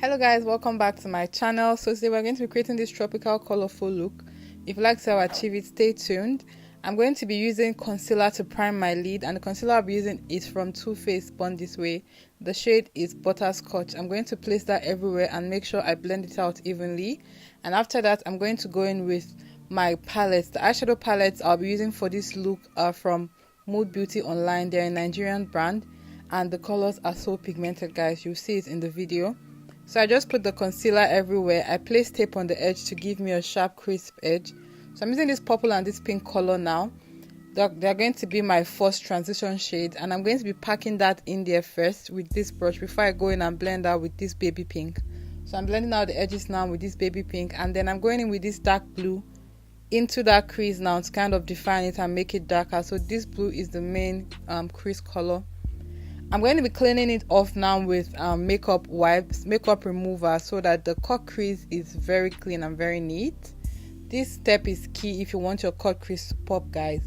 Hello guys, welcome back to my channel. So today we're going to be creating this tropical colorful look. If you'd like to see how I achieve it, stay tuned. I'm going to be using concealer to prime my lid, and the concealer I'll be using is from Too Faced Born This Way. The shade is Butterscotch. I'm going to place that everywhere and make sure I blend it out evenly. And after that, I'm going to go in with my palettes. The eyeshadow palettes I'll be using for this look are from Mood Beauty Online. They're a Nigerian brand and the colors are so pigmented, guys. You'll see it in the video. So I just put the concealer everywhere. I placed tape on the edge to give me a sharp, crisp edge. So I'm using this purple and this pink color now. They're going to be my first transition shade, and I'm going to be packing that in there first with this brush before I go in and blend out with this baby pink. So I'm blending out the edges now with this baby pink, and then I'm going in with this dark blue into that crease now to kind of define it and make it darker. So this blue is the main crease color. I'm going to be cleaning it off now with makeup wipes, makeup remover, so that the cut crease is very clean and very neat. This step is key if you want your cut crease to pop, guys.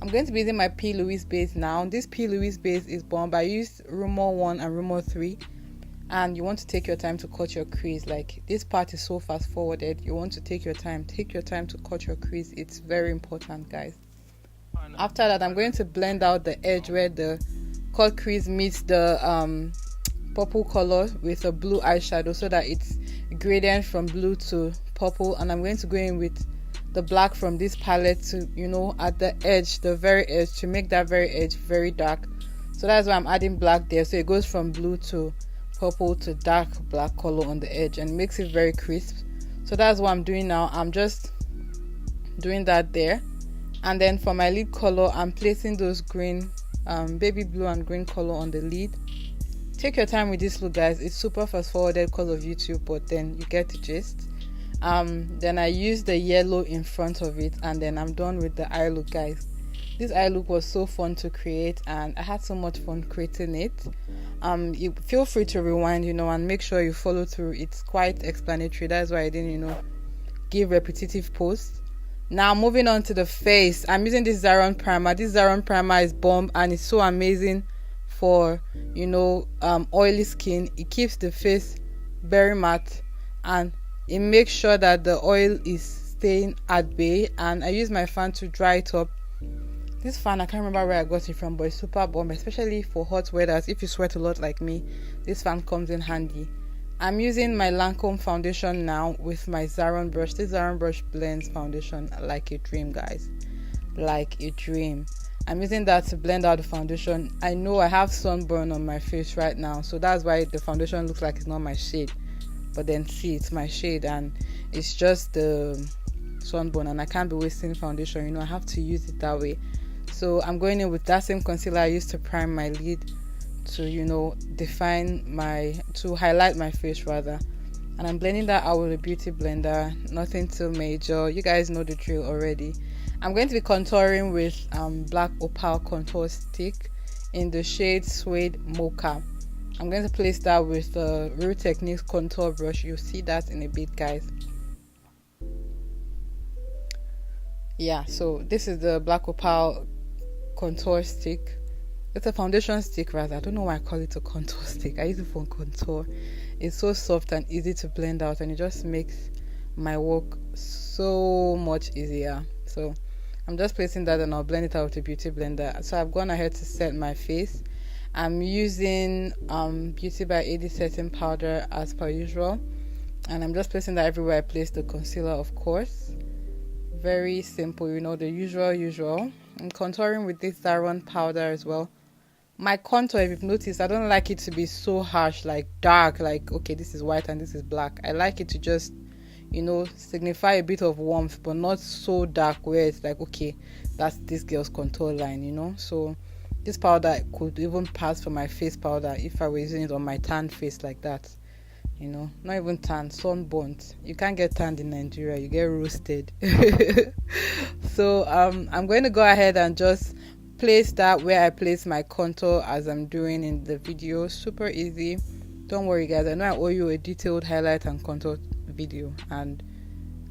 I'm going to be using my P. Louise base now. This P. Louise base is bomb. I used Rumor 1 and Rumor 3. And you want to take your time to cut your crease. Like, this part is so fast forwarded. You want to take your time. Take your time to cut your crease. It's very important, guys. After that, I'm going to blend out the edge where the cut crease meets the purple color with a blue eyeshadow, so that it's gradient from blue to purple. And I'm going to go in with the black from this palette to, you know, at the edge, the very edge, to make that very edge very dark. So that's why I'm adding black there, so it goes from blue to purple to dark black color on the edge and makes it very crisp. So that's what I'm doing now. I'm just doing that there. And then for my lid color, I'm placing those green baby blue and green color on the lid. Take your time with this look, guys. It's super fast forwarded because of YouTube, but then you get the gist. Then I use the yellow in front of it, and then I'm done with the eye look, guys. This eye look was so fun to create, and I had so much fun creating it. You feel free to rewind, and make sure you follow through. It's quite explanatory. That's why I didn't, give repetitive posts. Now moving on to the face, I'm using this Zaron primer. This Zaron primer is bomb, and it's so amazing for oily skin. It keeps the face very matte, and it makes sure that the oil is staying at bay. And I use my fan to dry it up. This fan, I can't remember where I got it from, but it's super bomb, especially for hot weathers. If you sweat a lot like me, this fan comes in handy. I'm using my Lancome foundation now with my Zaron brush. This Zaron brush blends foundation like a dream, guys. Like a dream. I'm using that to blend out the foundation. I know I have sunburn on my face right now, so that's why the foundation looks like it's not my shade. But then see, it's my shade, and it's just the sunburn, and I can't be wasting foundation. I have to use it that way. So I'm going in with that same concealer I used to prime my lid to to highlight my face rather. And I'm blending that out with a beauty blender. Nothing too major. You guys know the drill already. I'm going to be contouring with black opal contour stick in the shade Suede Mocha. I'm going to place that with the Real Techniques contour brush. You'll see that in a bit, guys. Yeah, so this is the black opal contour stick. It's a foundation stick rather. I don't know why I call it a contour stick. I use it for contour. It's so soft and easy to blend out, and it just makes my work so much easier. So I'm just placing that, and I'll blend it out with a beauty blender. So I've gone ahead to set my face. I'm using Beauty by AD setting powder as per usual, and I'm just placing that everywhere I place the concealer, of course. Very simple, the usual. I'm contouring with this Zaron powder as well. My contour, if you've noticed, I don't like it to be so harsh, like dark, like okay, this is white and this is black. I like it to just signify a bit of warmth, but not so dark where it's like, okay, that's this girl's contour line. So this powder could even pass for my face powder if I were using it on my tan face like that. Not even tan, sunburnt. You can't get tanned in Nigeria, you get roasted. So I'm going to go ahead and just place that where I place my contour as I'm doing in the video. Super easy. Don't worry, guys, I know I owe you a detailed highlight and contour video, and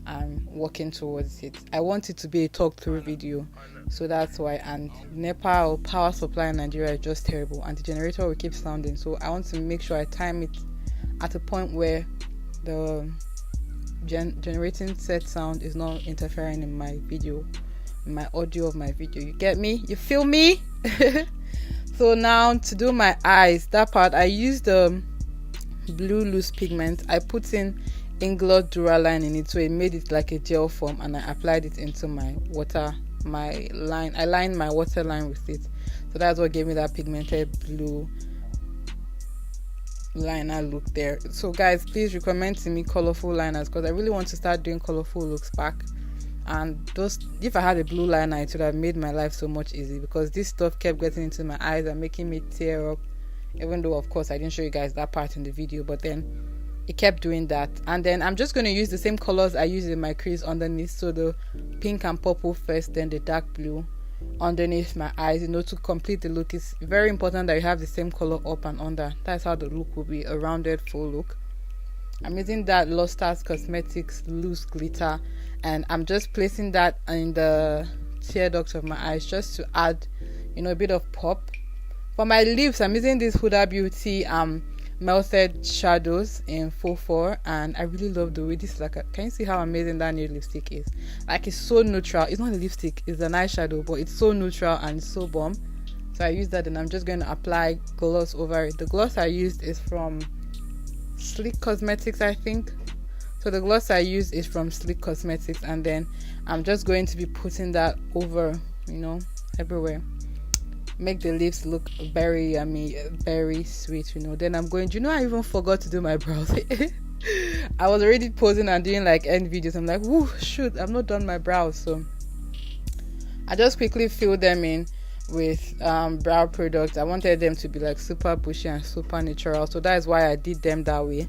I'm working towards it. I want it to be a talk through video, so that's why. And NEPA or power supply in Nigeria is just terrible, and the generator will keep sounding, so I want to make sure I time it at a point where the generating set sound is not interfering in my video, in my audio of my video. You get me? You feel me? So now to do my eyes, that part I used the blue loose pigment. I put in Inglot Duraline in it, so it made it like a gel form, and I applied it into my line. I lined my waterline with it, so that's what gave me that pigmented blue liner look there. So guys, please recommend to me colorful liners, because I really want to start doing colorful looks back. And those, if I had a blue liner, it would have made my life so much easy, because this stuff kept getting into my eyes and making me tear up, even though of course I didn't show you guys that part in the video, but then it kept doing that. And then I'm just going to use the same colors I used in my crease underneath, so the pink and purple first, then the dark blue underneath my eyes, to complete the look. It's very important that you have the same color up and under. That's how the look will be, a rounded full look. I'm using that Lost Stars Cosmetics loose glitter, and I'm just placing that in the tear ducts of my eyes just to add a bit of pop. For my lips, I'm using this Huda Beauty melted shadows in 4-4, and I really love the way this is like can you see how amazing that new lipstick is? Like, it's so neutral. It's not a lipstick, it's an eyeshadow, but it's so neutral and it's so bomb. So I use that, and I'm just going to apply gloss over it. The gloss I used is from Sleek Cosmetics, I think. So the gloss I use is from Sleek Cosmetics, and then I'm just going to be putting that over, everywhere. Make the lips look very yummy, very sweet, Then I'm going, I even forgot to do my brows. I was already posing and doing like end videos. I'm like, whoo, shoot, I've not done my brows. So I just quickly fill them in with brow products. I wanted them to be like super bushy and super natural, so that is why I did them that way.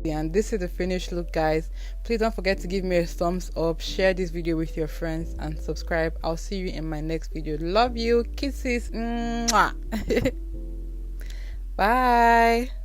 And this is the finished look, guys. Please don't forget to give me a thumbs up, share this video with your friends, and subscribe. I'll see you in my next video. Love you, kisses. Mwah. Bye.